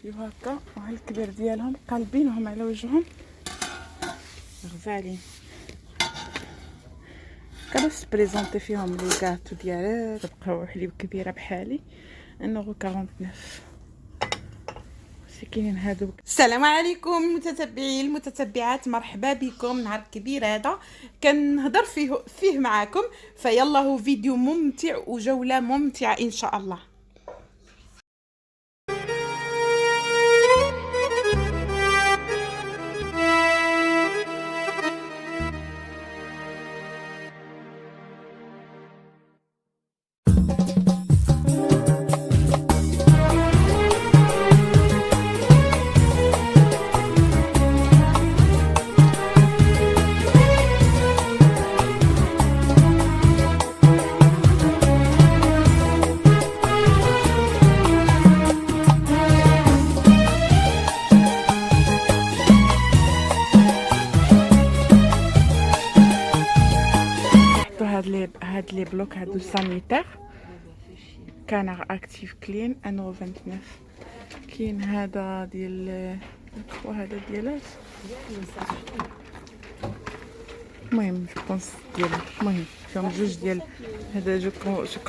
يو هكا، وها الكبير ديالهم قالبينهم على وجههم غزالين. باش بريزونطي فيهم لي كاطو ديالي تبقاو حليب كبيره بحالي انو 49. كاينين هادو. السلام عليكم متتبعين المتتبعات، مرحبا بكم. نهار كبير هذا كنهضر فيه معاكم، فيلا هو فيديو ممتع وجوله ممتعه ان شاء الله. هاد لي بلوك هادو سانيتير كانار اكتيف كلين انو 29. كاين هذا ديال هذا ديالاش المهم جو بونس ديال المهم فيهم جوج ديال هذا جو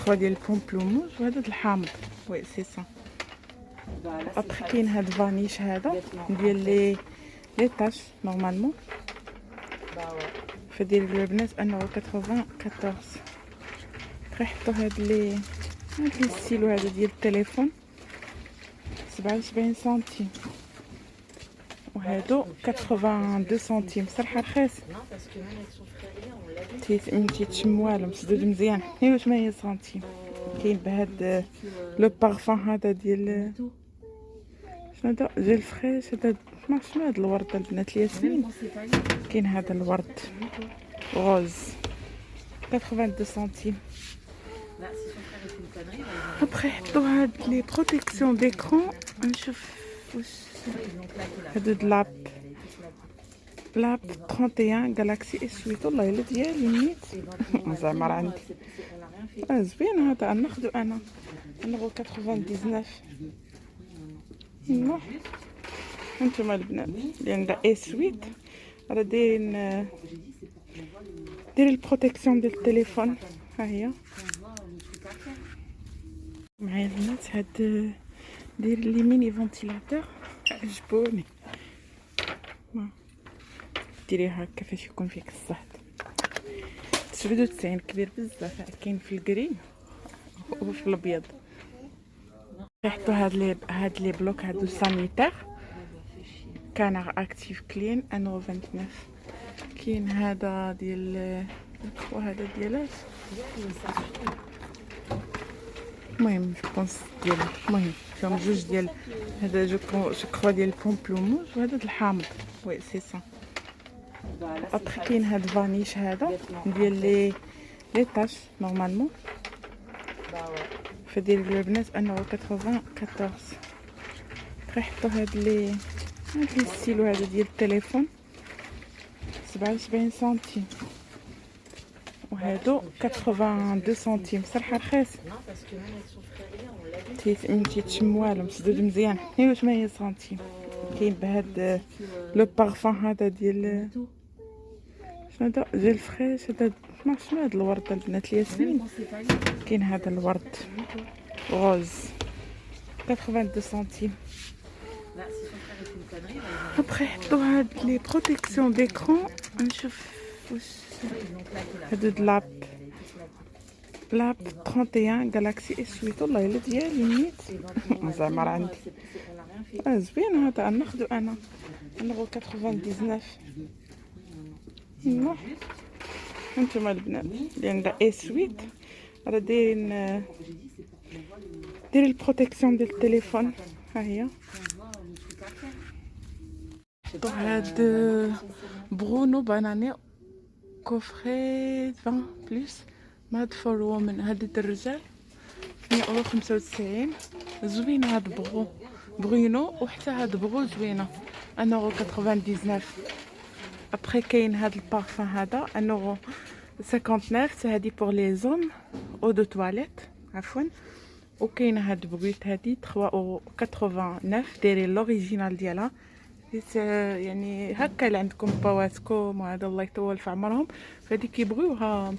كرو ديال البومبلوموز وهذا الحامض. وي سي سا. ابخي كاين هاد فانيش هذا ديال لي طاش نورمالمون فديال البنات انه 94. كيحطوا هاد لي ستيلو هذا ديال التليفون 77 سنتيم، وهادو 82 سنتيم. صراحه رخيص تيتشم والو مسدود مزيان. 82 سنتيم. كاين بهاد لو بارفان هذا ديال شنو هذا ديال فريش، هذا ما شنو هذا الورد البنات الياسمين. كاين هذا الورد غوز 82 سنتيم. ابخي يحطوا هاد لي بروتيكسيون ديكرون. نشوف واش هادو د لاب 31 جالاكسي اس 8. والله الا ديالي نيت زعما راه عندي زوين هذا ناخذو انا 99. نو هانتوما البنات اللي عندها اس 8 راه دايرين البروتيكسيون ديال التليفون. ها هي معايا البنات. هاد داير لي ميني فونتيلاتور عجبوني. ديري هكا فاش يكون فيك الصهد. 97 كبير بزاف. كاين في الكريم وفي الابيض. يحطوا هاد لي بلوك هادو سانيتير كانار اكتيف كلين انو 29. كاين هذا ديال وهذا ديالاش المهم جو بونس ديال المهم فيهم جوج ديال هذا جو كرو ديال البومبلوموز وهذا الحامض. وي سي سا. ابخي كاين هاد فانيش هذا ديال لي طاش نورمالمون فديال البنات انه 94. كيحطوا هاد لي ستيلو هذا ديال التليفون 77 سنتيم، وهادو 82 سنتيم. صراحه رخيص تيتشم والو مسدود مزيان. 82 سنتيم. كاين بهاد لو بارفان هذا ديال شنو هذا ديال فريش، هذا ما شنو هذا الورد البنات الياسمين. كاين هذا الورد غوز 82 سنتيم. ابخي يحطوا هاد لي بروتيكسيون ديكرون. نشوف واش هادو د لاب 31 جالاكسي اس 8. والله الا ديالي نيت زعما راه عندي زوين هذا ناخذو انا 99. نو هانتوما البنات اللي عندها اس 8 راه دايرين البروتيكسيون ديال التليفون. ها هي هاد برونو باناني كوفري 20 بلس ماد فور وومن. هادي الرجال 195. زوين هاد برونو وحتى هاد برو زوينه 1.99. ابخي كاين هاد البارفان هذا 1.59. هادي بور لي زوم او دو تواليت عفوا وكاينه هاد البويط هادي 3.89 دايرين لوريجينال ديالها. يعني هكا اللي عندكم بواتكم وهذا الله يطول في عمرهم، فهادي كيبغيوها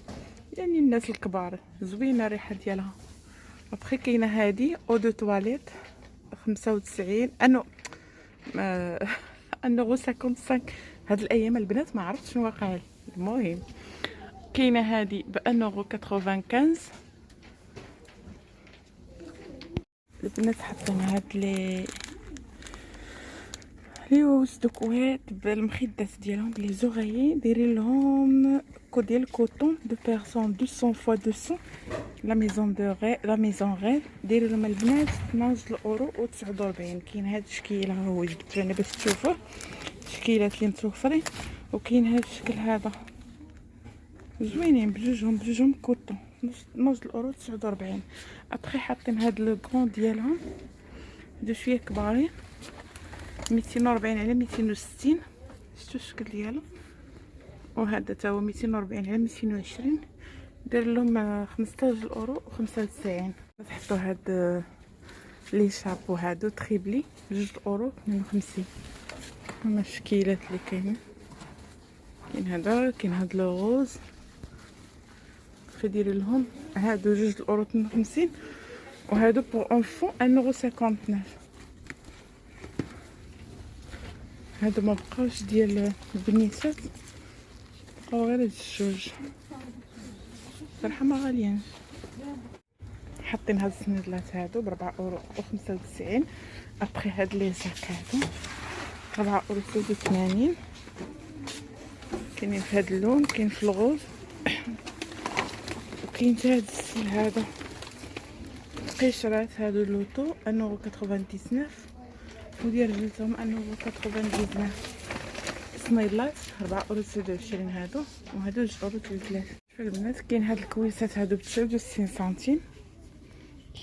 يعني الناس الكبار، زوينه الريحه ديالها. ابخي كاينه هادي او دو تواليت 95 انو 55. هاد الايام البنات ما عرفتش شنو واقع. المهم كاينه هادي بانو 95. البنات حاطين هاد لي وز دو كويت بالمخدات ديالهم لي زوغيي، دايرين لهم كو ديال كوطون دو بيرسون 200 فوا 200. لا ميزون غير دايرين لهم البنات 12 اورو و 49. كاين هاد الشكل ها هو جبت انا باش تشوفوه، الشكيلات اللي متوفرين. وكاين هاد الشكل هذا زوينين بجوجهم كوطون 12 اورو 49. ابخي حاطين هاد لو كرون ديالهم دو شويه كبارين 240 على 260. شفتوا الشكل ديالو. وهذا تا هو 240 على 220. داير لهم 15 اورو و 95. تحطوا هاد لي شابو هادو تريبلي 2 اورو 52. هما الشكيلات اللي كاينين. كاين هذا، كاين هاد لو روز فدير لهم هادو 2 اورو 52. وهادو بور انفون 1 اورو 59. هادو ما بقاوش ديال البنيتات، بقاو غير هاد الجوج صراحه ما غاليينش. حاطين هاد السندلات هادو ب 4 اورو و 95. ابخي هاد لي زاك هادو 4 اورو 86. كاينين في هاد اللون، كاين في الغوز، وكاين حتى هاد الستيل هذا قشرات هادو لوطو 1 اورو 99. وديال رجلتهم 1 اورو 99. سنيلات 4 اورو 29 هادو، وهادو 2 اورو 3. شوف البنات كاين هاد الكويسات هادو ب 69 سنتيم.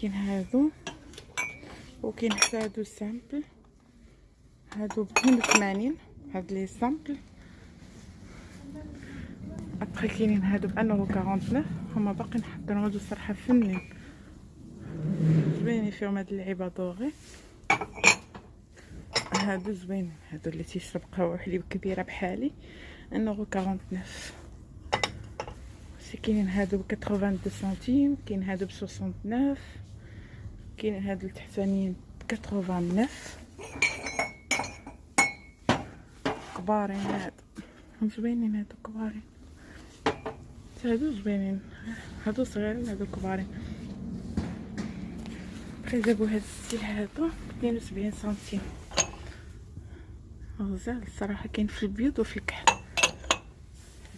كاين هادو، وكاين حتى هادو سامبل هادو ب 82. هاد لي سامبل. ابخي كاينين هادو ب 1 اورو 49. هما باقيين حاطين هادو صراحه فنين زوينين فيهم هاد اللعيبه دوغي. هادو زوينين، هادو اللي تيشرب قهوه حليب كبيره بحالي 1 اورو 49. كاينين هادو ب 82 سنتيم، كاين هادو ب 69، كاين هادو التحتانيين ب 89. كبارين هادو زوينين، هادو كبارين، هادو زوينين، هادو صغيرين هادو كبارين. بقي جابو هاد الستيل هادو 72 سنتيم. غزال الصراحه، كاين في البيض وفي الكحل.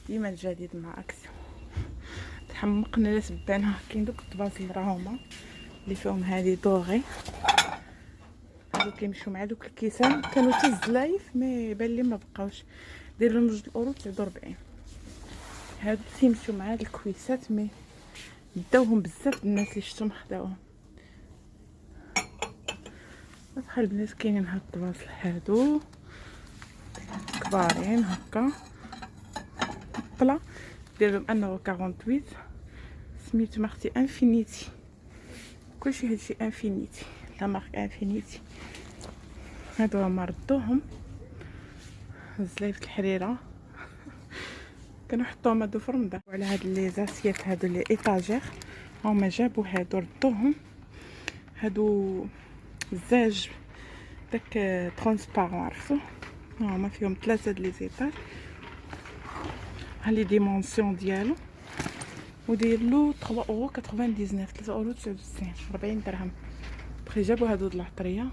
ديما الجديد مع اكسيون. تحمقنا لا تبانها. كاين دوك الطباز راهما اللي فيهم هادي دوغي، هادو كيمشيو مع دوك الكيسان. كانوا حتى الزلايف مي بان لي ما بقاوش. داير لهم 2 اورو 49. هادو تيمشيو مع هاد الكويسات مي داوهم بزاف الناس اللي شفتهم خداوهم. بحال البنات كاينين هاد الطباز هادو كبارين هكا بلا، دير لهم 1 اورو 48. سميتو ماركتي انفينيتي. كلشي هادشي انفينيتي، لا مارك انفينيتي. هادو هما ردوهم زلايفة الحريره كانوا حطوهم هادو في رمضان. وعلى هاد لي زاسيات هادو لي ايطاجير هما جابو هادو ردوهم. هادو الزاج داك ترونسبارون عرفتو، هما فيهم 3 د لي زيطاج. ها لي ديمونسيون ديالو، ودير له 3 اورو 99. 3 اورو 99 40 درهم. بخي جابو هادو د العطريه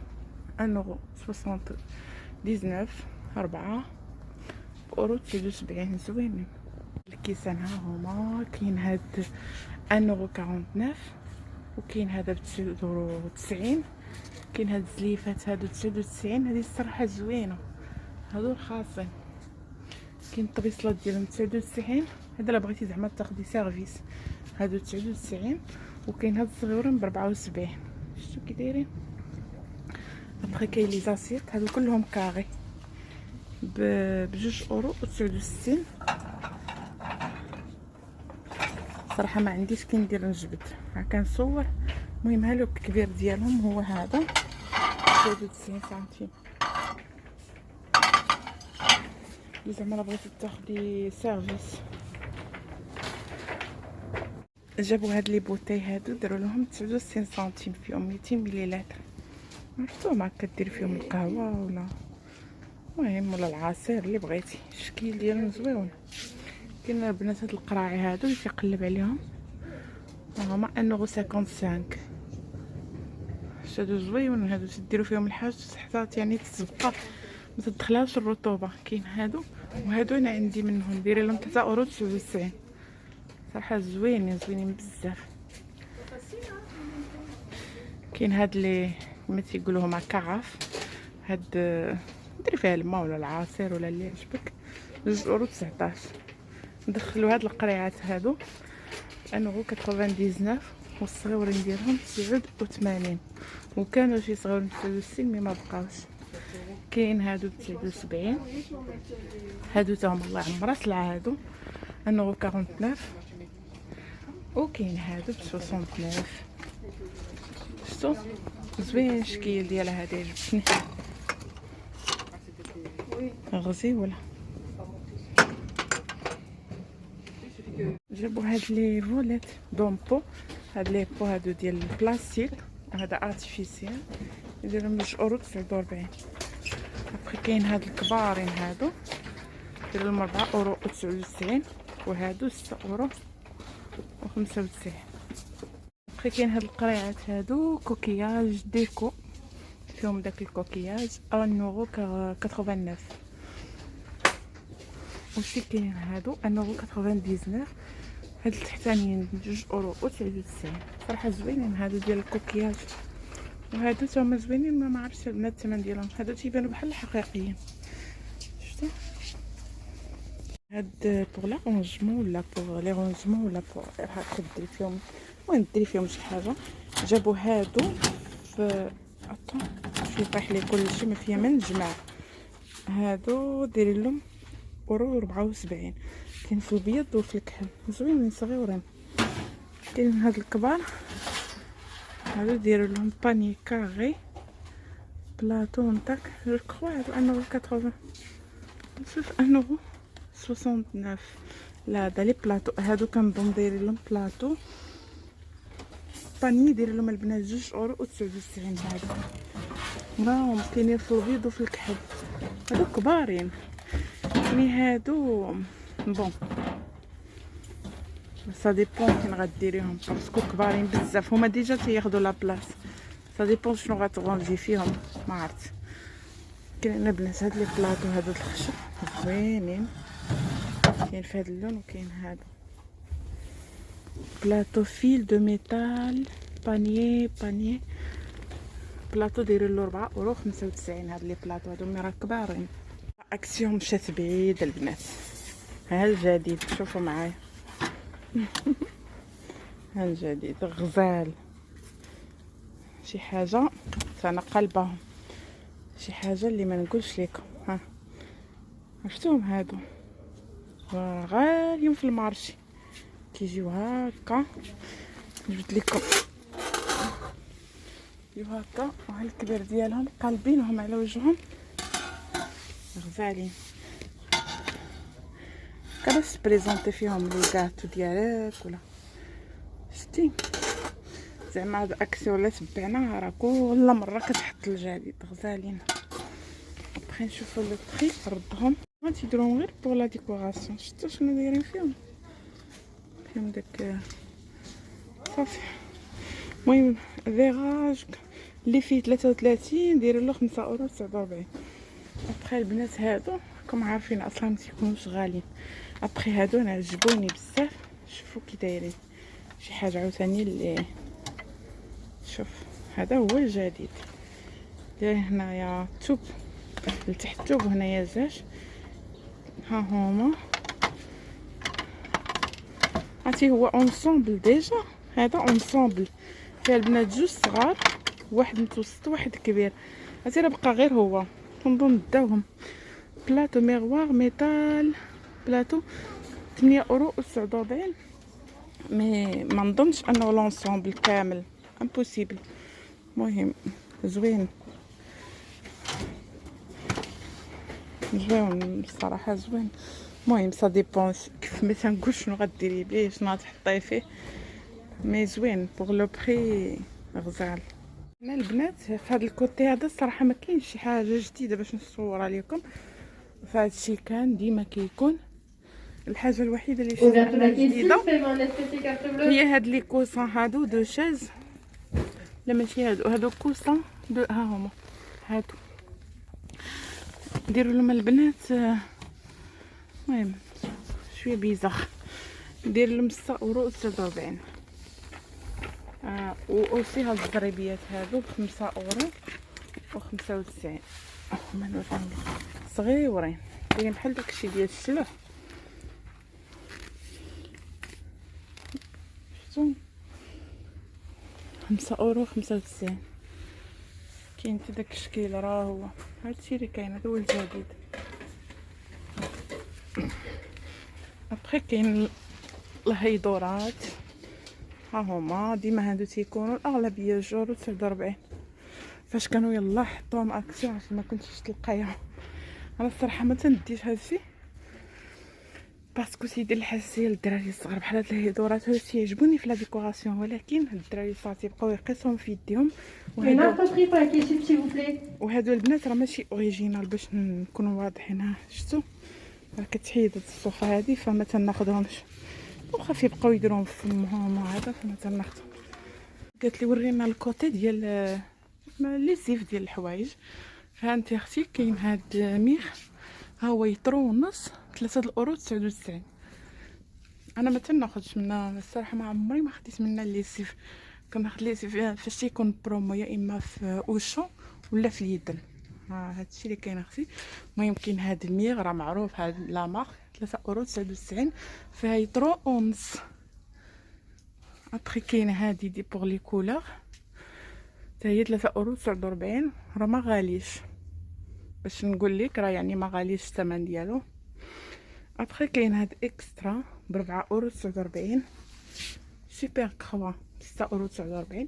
1 اورو 79 4 اورو 79. زوينين الكيسان. ها هما كاين هاد 1 اورو 49، وكاين هذا ب 9 اورو 90. كاين هاد الزليفات هادو 99. هادي الصراحه زوينه، هادو رخاصين. كاين الطبيصلات ديالهم 99. هذا الا بغيتي زعما تاخدي سيرفيس هادو 99. وكاين هاد الصغيورين ب 74. شفتو كي دايرين. ابخي كاين لي زاسيت هادو كلهم كاري ب 2 اورو 69. صراحه ما عنديش كي ندير نجبد، ها كنصور المهم ها لو الكبير ديالهم هو هذا 93 سنتيم. زعما لا بغيتي تاخدي سيرفيس. جابوا هاد لي بوطي هادو داروا لهم 69 سنتيم فيهم 200 مليلتر. عرفتوهم هكا دير فيهم القهوه ولا المهم ولا العصير اللي بغيتي. الشكل ديالهم زويون. كاين البنات هاد القراعي هادو اللي تيقلب عليهم هما انو 55. هادو زويون هادو تديروا فيهم الحاج حتى يعني تتبقى ما تدخلهاش الرطوبه. كاين هادو وهادو انا عندي منهم دايره لهم 3.99 €. صراحه زوينين بزاف. كاين هاد اللي ما تيقولوا هما كعف. هاد ديري فيها الماء ولا العصير ولا اللي يعجبك 2.19 €. ندخلوا هاد القريعات هادو 1.99 €، والصغيورين ديالهم 89. وكانوا شي صغيورين 69 مي ما بقاوش. كاين هادو 79. هادو تاهم الله يعمرها سلعه. هادو 1.49 €. وكاين هادو 69. شفتو زوين الشكل ديالها هادي عجبتني غزيوله. جابوا هاد لي فوليت دومبو. هاد لي بو هادو ديال البلاستيك هذا ارتيفيسيال يديروا 2.49 €. ابخي كاين هاد الكبارين هادو ديروا لهم 4.99 €، وهادو 6.95 €. ابخي كاين هاد القريعات هادو كوكياج ديكو فيهم داك الكوكياج 1.89 €. وشي كاين هادو 1.99 €. هاد التحتانيين 2.99 €. صراحه زوينين هادو ديال الكوكياج. وهادو تاهما زوينين ما عرفتش البنات الثمن ديالهم. هادو تيبانو بحال الحقيقيين. شفتوا هاد بوغ لا رونجمون ولا بوغ لي رونجمون ولا بوغ هاكا ديري فيهم. المهم ديري فيهم شي حاجه. جابوا هادو في في طيح لي كلشي ما فيها ما نجمع. هادو ديري لهم 1.74 €. كاين في البيض وفي الكحل زوينين صغيورين. كاين هاد الكبار هادو ديروا لهم باني كاغي بلاطو نتاك جو كخوا هادو 1.80 €. شوف 1.69 €. لا هذا لي بلاطو هادو كنظن دايرين لهم بلاطو باني داير لهم البنات 2.99 €. هادو راهم كاينين في البيض وفي الكحل. هادو كبارين. مي هادو بون سا ديبون فين غديريهم باسكو كبارين بزاف. هما ديجا تياخدوا لا بلاص. سا ديبون شنو غتغونجي فيهم ما عرفت. كاين البنات هاد لي بلاطو هادو الخشب زوينين. كاين في هاد اللون وكاين هادو بلاطو فيل دو ميتال بانيي بلاطو دايرين له 4.95 €. هاد لي بلاطو هادو مي راه كبارين. اكسيون مشات بعيد البنات. ها الجديد شوفوا معايا. ها الجديد غزال شي حاجه انا قلبهم شي حاجه اللي ما نقولش لكم. ها عرفتوهم هادو غاليين في المارشي كيجيو هكا. جبت لكم يجيو هكا وها الكبير ديالهم قالبينهم على وجههم غزالين. كباش تبريزونطي فيهم لي كاطو ديالك ولا شتي زعما هاد اكسيون ولا تبعنا راه كل مره كتحط الجديد غزالين. بغي نشوفوا لو بري ردهم ما تيديروهم غير بوغ لا ديكوراسيون. شفتوا شنو دايرين فيهم داك صافي. المهم فيراج اللي فيه 33 دايرين له 5.49 €. ابخي البنات هادو راكم عارفين اصلا ما تيكونوش غاليين. ابخي هادو انا عجبوني بزاف. شوفوا كي دايرين شي حاجه عاوتاني اللي شوف هذا هو الجديد. داير هنايا توب لتحت توب وهنايا زاج. ها هما عرفتي هو اونصومبل ديجا. هذا اونصومبل فيها البنات جوج صغار واحد متوسط واحد كبير. عرفتي راه بقى غير هو كنظن داوهم. بلاطو ميغوار ميتال بلاطو 8.49 €. مي ما نظنش انه لونسومبل كامل امبوسيبل. المهم زوين الصراحه زوين. المهم سا ديبون كيف ما تنقول شنو غديري بيه شنو غتحطيه فيه، مي زوين بوغ لو بري غزال. انا البنات في هذا الكوتي هذا الصراحه ما كاينش شي حاجه جديده باش نصورها لكم، فهاد الشيء كان ديما كيكون. الحاجه الوحيده اللي شفتها انا جديده هي هاد لي كوسان هادو دو شاز، لا ماشي هادو كوسان دو، ها هما هادو نديروا لهم البنات. المهم شويه بيزار ندير لهم 6 € و 43. و اوسي هاد الزريبيات هادو ب5 € و 95. هما نوريهم صغيورين كاين بحال داكشي ديال الشلح. شفتو 5 € و 95. كاين حتى داك الشكل راه هو هادشي اللي كاين، هذا هو الجديد. ابخي كاين الهيدورات ها هما ديما هادو تيكونوا الاغلبيه 2 € و 49. فاش كانوا يلا حطوهم اكسيون عشان ما كنتش تلقايهم. انا الصراحه ما تنديش هادشي باسكو سيدي الحساسيه للدراري الصغار بحال هاد الهيدورات هادو تيعجبوني في لا ديكوراسيون، ولكن هاد الدراري الصغار تيبقاو يقيسوهم في يديهم. وهادو البنات راه ماشي اوريجينال باش نكونوا واضحين. ها شفتوا راه كتحيد هاد الصوفه هادي فما تناخذهمش، واخا يبقاو يديروهم في فمهم وهذا فما تناخذهم. قالت لي ورينا الكوتي ديال لي زيف ديال الحوايج. فهانتي اختي كاين هاد ميخ ها هو يطرو ونص 3 € و 99. انا ما تناخذش منها الصراحه، ما عمري ما خديت منها لي زيف. كناخذ لي زيف فاش تيكون برومو يا اما في اوشون ولا في ليدل. هادشي اللي كاين اختي. المهم كاين هاد الميغ راه معروف، هاد لا مارك 3 € و 99 فيها يطرو ونص. ابخي كاين هادي دي بوغ لي كولور حتى هي 3 € و 49. راه ما غاليش باش نقول لك، راه يعني ما غاليش الثمن ديالو. ابخي كاين هاد اكسترا ب 4 € و 49 سوبر كروا 6 € و 49.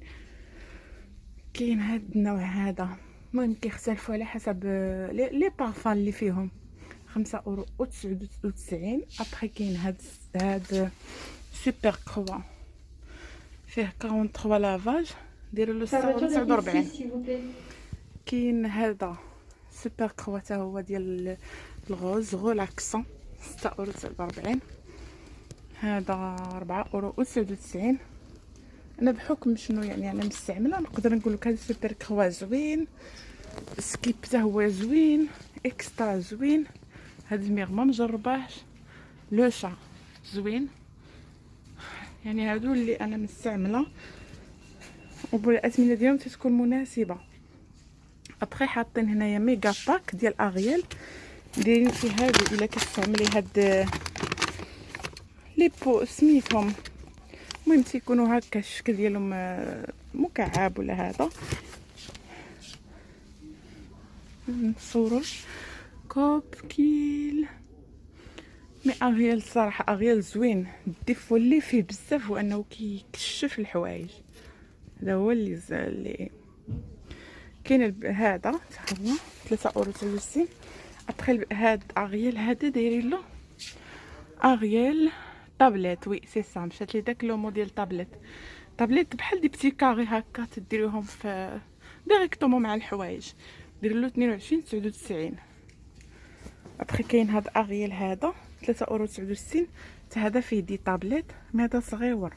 كاين هاد النوع هذا. المهم كيختلفوا على حسب لي بارفان اللي فيهم 5 € و 99. ابخي كاين هاد سوبر كروا فيه 43 لافاج ديروا له 6 € و 49. كاين هذا سوبر كروا حتى هو ديال الغوز غولاكسون 6 € و 49. هذا 4 € و 99. انا بحكم شنو يعني انا مستعمله نقدر نقول لك هذا سوبر كروا زوين، سكيب حتى هو زوين، اكسترا زوين. هاد الميغ ما مجرباهش، لو شا زوين. يعني هادو اللي انا مستعمله والاسمنه ديالهم تتكون مناسبه. ابخي حاطين هنايا ميغا باك ديال اغيال دايرين فيه هادو الا كتستعملي هاد لي بو سميتهم. المهم تيكونوا هكا الشكل ديالهم مكعب ولا هذا. نصوروا كوب كيل. مي اغيال صراحه اغيال زوين. الديفو اللي فيه بزاف هو انه كيكشف الحوايج، هذا هو اللي كاين. هذا حتى هو 3 € و 99. ابخي هاد اغيال هذا دايرين له اغيال طابليت. وي سي سا مشات لي داك لو موديل طابليت بحال دي بتي كاري هكا تديروهم في ديريكتومون مع الحوايج. دير له 22.99. ابخي كاين هاد اغيال هذا 3 € و 99 حتى هذا فيه دي طابليت، مي هذا صغيور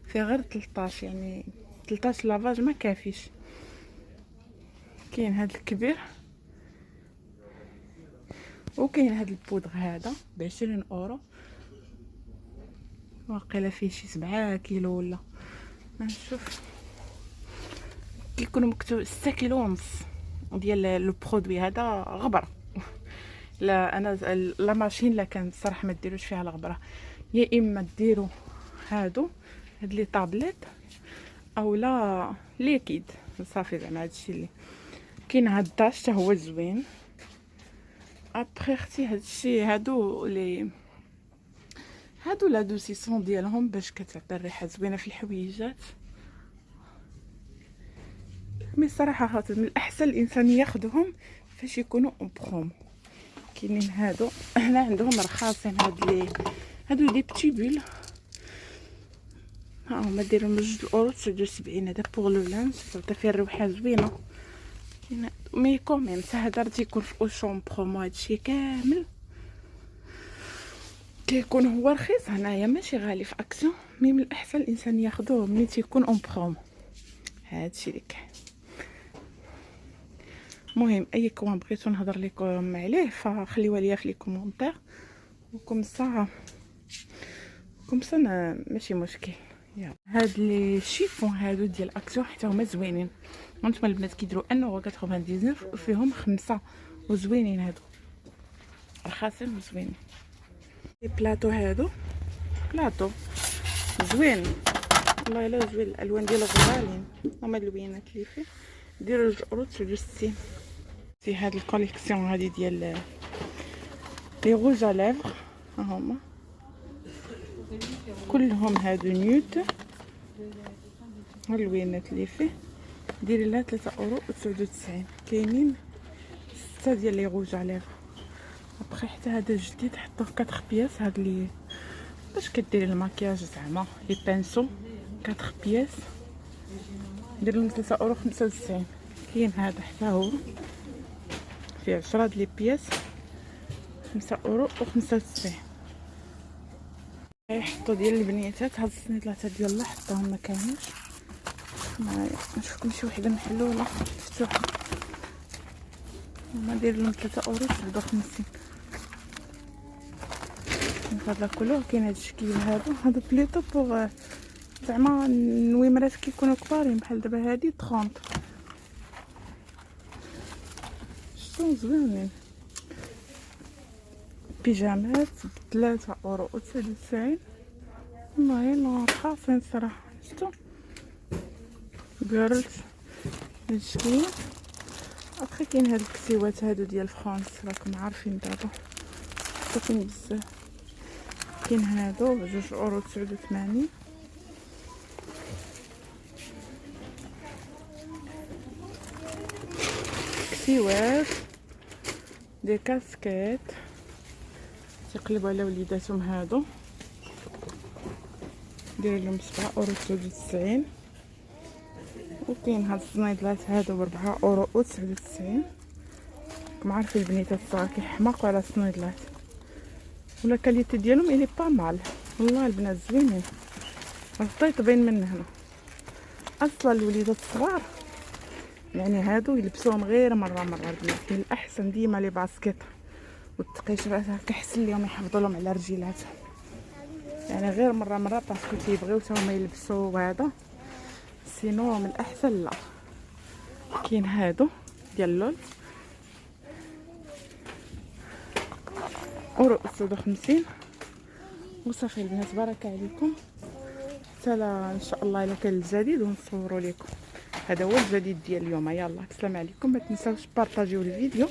فيه غير 13، يعني 13 لافاج ما كافيش. كاين هاد الكبير وكاين هاد البودغ هذا ب 20 €. واقيلا فيه شي 7 كيلو ولا نشوف. كيكونوا مكتوب 6 كيلو ونص ديال لو برودوي هذا غبره. لا انا لا ماشين لا كانت صراحه ما ديروش فيها الغبره، يا اما ديروا هادو هاد لي طابليت او لا ليكيد صافي. زعما هادشي اللي كاين. هاد الداش حتى هو زوين. ابخي اختي هادشي هادو لا دوسيسون ديالهم باش كتعطي الريحه زوينه في الحويجات. مي الصراحه خاطر من الاحسن الانسان ياخذهم فاش يكونوا اون برومو. كاينين هادو هنا عندهم رخاصين، هادو لي بتي بول، ها هما دايرهم 2 €79. هذا بوغ لو لانش تعطي فيه الروحه زوينه. مي كوميم هذا راه تيكون في اوشون برومو، هادشي كامل كيكون هو رخيص هنايا ماشي غالي في اكسيون. مي من الاحسن الانسان ياخذوه ملي تيكون اون برومو. هادشي اللي كاين. المهم اي كوان بغيتو نهضر لكم عليه فخليوها ليا في لي كومونتير، وكم صا ماشي مشكل. هاد لي شيفون هادو ديال اكسيون حتى هما زوينين. وانتم البنات كيديروا 1.99 وفيهم 5 وزوينين، هادو رخاصين وزوينين. لي بلاطو هادو بلاطو زوين والله الا زوين، الالوان ديالو غزالين، هما اللوينات اللي فيه ديروا 2.69 في هاد الكوليكسيون هادي ديال لي روج ا ليفر. ها هما كلهم هادو نيوت، اللوينات اللي فيه ديري لها 3.99 كاينين 6 ديال لي روج ا ليفر. ابخي حتى هذا جديد حطوه 4 بياس، هاد لي باش كديري الماكياج زعما لي بانسو 4 بياس دير لهم 3.95. كاين هذا حتى هو فيه 10 د لي بياس 5.95. يحطوا ديال البنيتات هاد السنيطلات ديال حطوهم ما كانوش معايا، نشوفكم شي وحده محلوله مفتوحه هما داير لهم 3.57. هذا كله كاين هاد الشكل هادو بليطو بوغ زعما النويمرات كيكونوا كبارين بحال دابا هادي 30. شتو زوينين بيجامات ب 3.99. والله رخاصين صراحه. شتو جيرلز هادشي. ابخي كاين هاد الكسيوات هادو ديال فرانس راكم عارفين دابا كاين بزاف. كاين هادو ب 2.89. كسيوات دي كاسكيت تيقلبوا على وليداتهم، هادو داير لهم 7.99. وكاين هاد الصنيدلات هادو ب 4.99. راكم عارفين البنيتات الصغار كيحماقوا على الصنيدلات، ولا كاليتي ديالهم الي با مال والله البنات زوينين. الخطيط باين من هنا اصلا الوليدات الصغار يعني هادو يلبسوهم غير مره البنات. من الاحسن ديما لي باسكيت والتقيشرات هكا حسن ليهم يحفظوا لهم على رجيلاتهم، يعني غير مره باسكو تيبغيو حتى هما يلبسوا هذا. سينو من الاحسن لا. كاين هادو ديال لول €59 وصافي البنات. بارك عليكم حتى ان شاء الله الا كان الجديد ونصوروا لكم. هذا هو الجديد ديال اليوم. يلا السلام عليكم، ما تنساوش بارطاجيو الفيديو